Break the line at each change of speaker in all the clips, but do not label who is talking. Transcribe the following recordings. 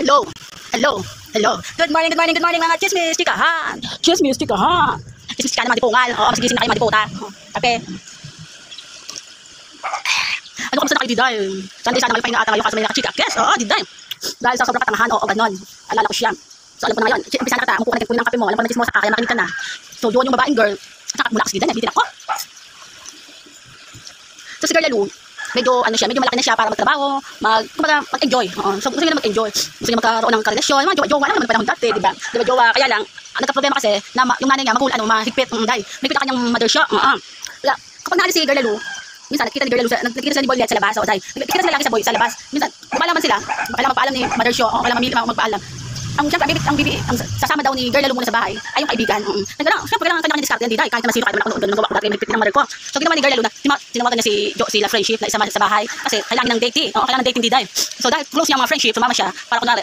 Hello. Hello. Hello. Good morning mga chismis chikahan. Chismis chikahan. Chismis chikahan naman dipungal. Oo, masigising na kayo madiputa. Kape. Ano kamusta na kayo diday? Sana may pahinga ata ngayon kasi may nakachika. Yes, oo, diday. Dahil sa sobrang katangahan, oo, ganon. Alala ko siya. So alam ko na ngayon, umpisa na kita, umupo ka na ng kape mo, alam ko na chismosa ka, kaya makinig ka na. So yun yung babaeng girl, sakat mula kasi diday, nabitin ako. So si Girl Lalu, medyo malaki na siya para magtrabaho, mag-enjoy. So gusto niya na mag-enjoy. Gusto niya magkaroon ng karelasyon, mga jowa lang naman panahon dati, di ba? Di ba jowa? Kaya lang, nagka-problema kasi na yung nanay niya mahigpit, dahil may kita kanyang mother siya. Kaya kapag naalis si Girl Lalu, minsan nakikita ni Girl Lalu, nakikita sila ni Boylet sa labas, dahil nakikita sila lagi sa labas. Minsan, magpaalaman sila, kailangan magpaalam ni mother siya, kailangan mamili magpaalam. Siyempre, ang sasama daw ni Girl Lalu muna sa bahay ay yung kaibigan. Siyempre, kailangan kanya diskarte yan, kahit naman sino kahit naman doon, nagawa ko dati yung ng mother ko. So, ginawa ni Girl Lalu na tinawagan niya si La Friendship na isama sa bahay kasi kailangan ng dating. Kailangan ng dating diday. So, dahil close niya ang mga friendship, sumama siya para kunwari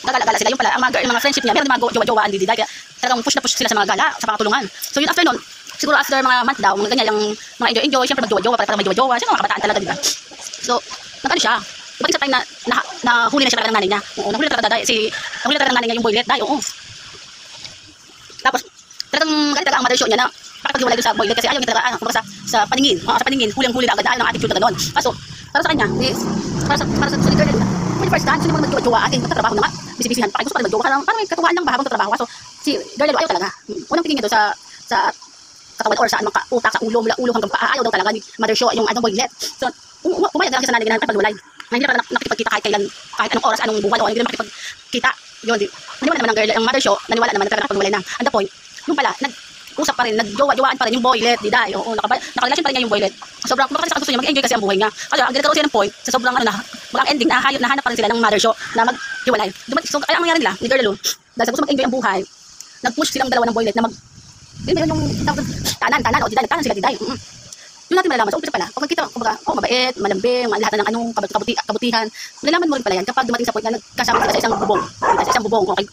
gagala-gala sila. Yung pala, ang mga friendship niya, meron mga jowa-jowaan diday. Kaya talagang push na push sila sa mga gala, sa pangtulungan. So, yun after nun, siguro after mga month daw, mga ganyan, yung mga enjoy, siyempre mag-jowa-jowa para may jowa-jowa. Siyempre, mga kabataan talaga, diba? So, nag-ano siya. Dumating sa time na huli na siya talaga ng nanay niya. Oo, nahuli talaga ng nanay niya yung Boylet, dahil oo. Tapos, talagang magalit talaga ang mother show niya na pakipag-iwalay doon sa Boylet kasi ayaw niya talaga, kumbaga sa paningin. Sa paningin, huling-huli na agad, ayaw ng attitude na gano'n. Kaso, para sa kanya, para sa Girl Lalu, for the first time, gusto niya mag-jowa atin, magtatrabaho na nga, bisibisihan pa, gusto pa rin mag-jowa, parang may katuwaan lang ba habang tatrabaho. So, si Girl Lalu ayaw talaga. Unang tingin niya doon sa katawan or sa anong utak, sa ulo, mula ulo hanggang paa, ayaw daw talaga ni mother show yung Boylet. So, pumayag na lang sa nanay niya na pagwalay. Hindi na nakikipagkita kahit kailan, kahit anong oras, anong buwan, o hindi na makikipagkita. Yun, naniwala naman ng girl, ang mother show, naniwala naman na talaga pagwalay na. And the point, yung pala, nag-usap pa rin, nagjowa-jowaan pa rin yung Boylet, diday. Oo, nakarelasyon pa rin niya yung Boylet. Sobrang, baka sa gusto niya, mag-enjoy kasi ang buhay niya. Kaya, ang ginagawa siya ng point, sa sobrang ang ending, nahanap pa rin sila ng mother show na mag-hiwalay. So, kaya ang mangyari nila, ni Girl Lalu, dahil sa gusto mag-enjoy ang buhay, nag-push silang dalawa ng Boylet na yung tanan, o diday, sila diday. Yung natin malalaman, sa umpisa pala, kapag kita, kumbaga, mabait, malambing, lahat ng kabutihan, malalaman mo rin pala yan kapag dumating sa point na nagkasama sila sa isang bubong. Sa isang bubong, okay.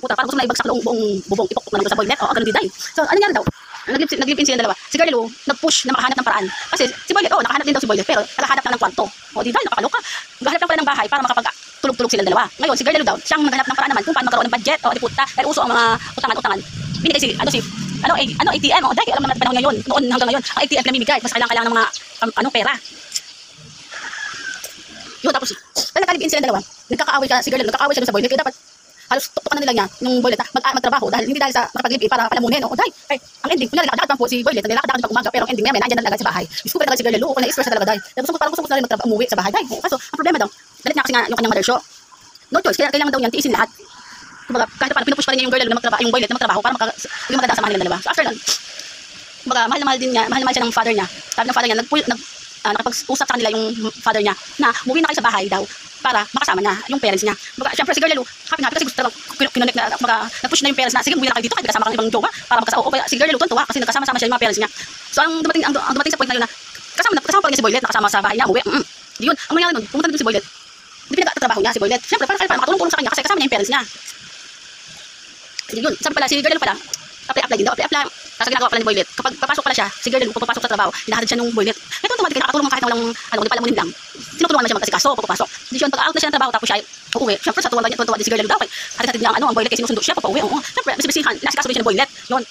Puta, parang gusto na ibagsak ng buong bubong, ipok na sa Boylet, ganun diday. So, ano nangyari daw? Nag-live-in sila dalawa. Si Girl Lalu, nag-push na makahanap ng paraan. Kasi si Boylet, nakahanap din daw si Boylet, pero nakahanap lang ng kwarto. Diday, nakakaloka. Nakahanap lang pala ng bahay para makapag-tulog-tulog sila dalawa. Ngayon, si Girl Lalu daw, siyang naghanap ng paraan naman kung paano magkaroon ng budget, di puta, dahil uso ang mga utangan-utangan. Binigay ATM, dahil alam naman natin panahon ngayon, noon hanggang ngayon, ang ATM pinamimigay, mas kailangan ng mga pera. Yun, tapos, nagkalibin sila dalawa, nagkakaaway si Girl Lalu, nagkakaaway siya dun sa Boylet, kaya dapat halos tutukan na nila niya yung Boylet magtrabaho dahil hindi dahil sa makapag-live para palamunin. Dahil, ang ending, kunyari lakad lang po si Boylet, nilakad pag umaga, pero ang ending niya, nandiyan na agad sa bahay. Discover talaga si Girl Lalu, kung na-stress na talaga dahil. Parang gusto na rin umuwi sa bahay dahil. Kaso, ang problema daw, galit niya kasi nga yung kanyang mother show. No choice, kailangan daw niyang tiisin lahat. Kumbaga, kahit paano pinupush pa rin niya yung Girl Lalu na yung Boylet na magtrabaho para maging maganda sa nila dalawa. So after nun, kumbaga, mahal na mahal siya ng father niya. Sabi ng father niya, nakapag-usap sa kanila yung father niya na umuwi na kayo sa bahay daw para makasama niya yung parents niya. Kumbaga, syempre si Girl Lalu, happy kasi gusto talagang kinonect na, nag-push na yung parents na, sige, umuwi na kayo dito kahit kasama kang ibang jowa para magkasama. Si Girl Lalu tuwa kasi nagkasama-sama siya yung mga parents niya. So ang dumating sa point na yun na kasama pa rin niya si Boylet, nakasama sa bahay niya, umuwi. Yun, ang nangyari nun, pumunta na si Boylet. Hindi pinagtatrabaho niya si Boylet. Syempre, para makatulong-tulong sa kanya kasi kasama niya yung parents niya. Yun, sabi pala, si Girl Lalu pala, apply din daw, apply. Kasi ginagawa pala ni Boylet, kapag papasok pala siya, si Girl Lalu, papasok sa trabaho, hinahatid siya nung Boylet. Ito automatic, nakatulong kahit walang, hindi pala munin lang. Tinutulungan na siya magkasikaso, papasok. Hindi siya, pag-out na siya ng trabaho, tapos siya uuwi. Siyempre, sa tuwa din si Girl Lalu daw, hatid niya ang Boylet, kasi sinusundo siya, papauwi. Siyempre, bisibisihan, nasikaso din siya ng Boylet. Yun,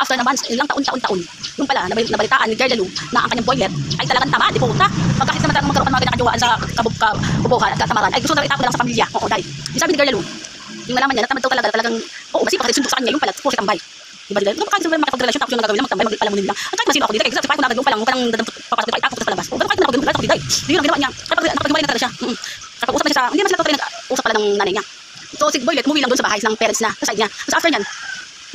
after na months, ilang taon. Yung pala, nabalitaan ni Girl Lalu na ang kanyang Boylet ay talagang tama, di puta. Pag kahit naman magkaroon ng mga kanyang sa kabubuhan at katamaran, ay gusto na itapon lang sa pamilya. Dahil, sabi ni Girl Lalu, yung malaman niya, natamad daw talagang, masipag kasi sundo sa kanya, yung pala, puro si tambay. Diba dito? Kahit sino makipag-relasyon, tapos yung nagagawin lang, magtambay, mag-palamunin lang. At kahit masino ako dito, kasi kahit nagagawin pa lang, papasok dito, ay tapos sa palabas. Pero kahit nagagawin pa lang, yun ang ginawa niya. Nakapag-hiwalay na talaga siya. Nakapag-usap na siya hindi naman sila totally nag-usap pala ng nanay niya. So si Boylet, umuwi lang doon sa bahay ng parents na, sa side niya. So after niyan,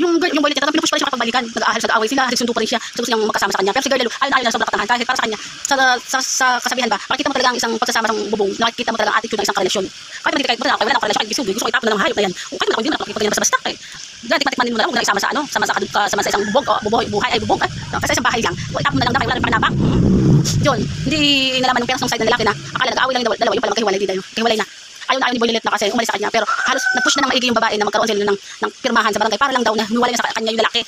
yung Boylet niya, pinupush pa rin siya makapagbalikan, nag-aaway sila, nagsundo pa rin siya, gusto niyang makasama sa kanya. Pero si Girl Lalu, ayaw na sobrang katangahan, kahit para sa kanya, sa kasabihan ba, makikita mo talaga ang isang pagsasama ng bubong, nakikita mo talaga ang attitude ng isang karelasyon. Kahit nakikita wala na ako relasyon, gusto ko itapon na ng hayop na yan. Kahit hindi na nakikita niya basta-basta. Tikman mo na lang, huwag na isama sa isang buhay, kasi isang bahay lang. Itapon na lang wala rin pakinabang. Yun, hindi nalaman yung peras ng side ng lalaki na akala nag-aaway lang yung dalawa, yung pala magkahiwalay dito, kahiwalay na. Ayaw ni Boylet na kasi umalis sa kanya, pero halos nag-push na ng maigi yung babae na magkaroon sila ng pirmahan sa barangay para lang daw na humiwalay na sa kanya yung lalaki.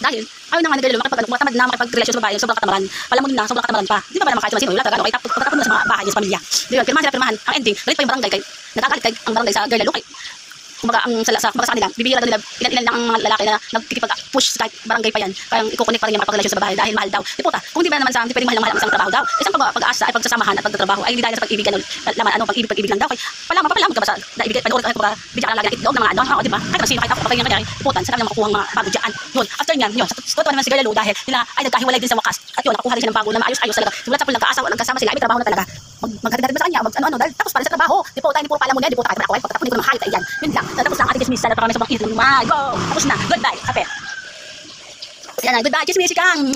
Dahil, ayaw na nga naglalalo, makapagtamad na makipag-relasyon sa babae, sobrang katamaran. Palamon na, sobrang katamaran pa. Di ba naman kahit sino, wala talaga, no? Kaya pagkatapon na sa mga bahay, sa pamilya. Di ba, pirmahan. Ang ending, galit pa yung barangay, kay nagagalit kay ang barangay sa girl lalo, kay kumbaga sa kanila, bibihira daw nila, ilan lang ang mga lalaki na nagkikipag-push kahit barangay pa yan, parang i-connect pa rin yung makapagrelasyon sa babae dahil mahal daw. Di po ta, kung di ba naman sa, hindi pwedeng mahal ang isang trabaho daw. Isang pag-asa ay pagsasamahan at pagtatrabaho ay hindi dahil sa pag-ibigan, laman, pag-ibig lang daw. Kay palamon ka ba sa naibigay, panood ka kumbaga, bigyan ka lang lagi ng itlog ng mga di ba? Kahit sino, kahit ako, kapag yung nangyari, iputan, sa kanya makukuha ang mga bago dyan. Yun, after nyan, yun, sa totoo naman si girl lalo dahil nila ay nagkahiwalay din sa wakas. At yun, nakakuha rin siya ng bago na maayos talaga. Simula sa nagkaasawa, nagkasama sila, ay may trabaho na talaga. Maghatid sa kanya, ano, dahil tapos pala sa trabaho. Di po tayo, di po pala mo yan, di po tayo ako, pagkatapos hindi ko naman hayop yan. Yun lang, tapos lang ating chismis na parang may sobrang ito. Go! Tapos na, goodbye, kape. Yan na, goodbye, chismis, ikang.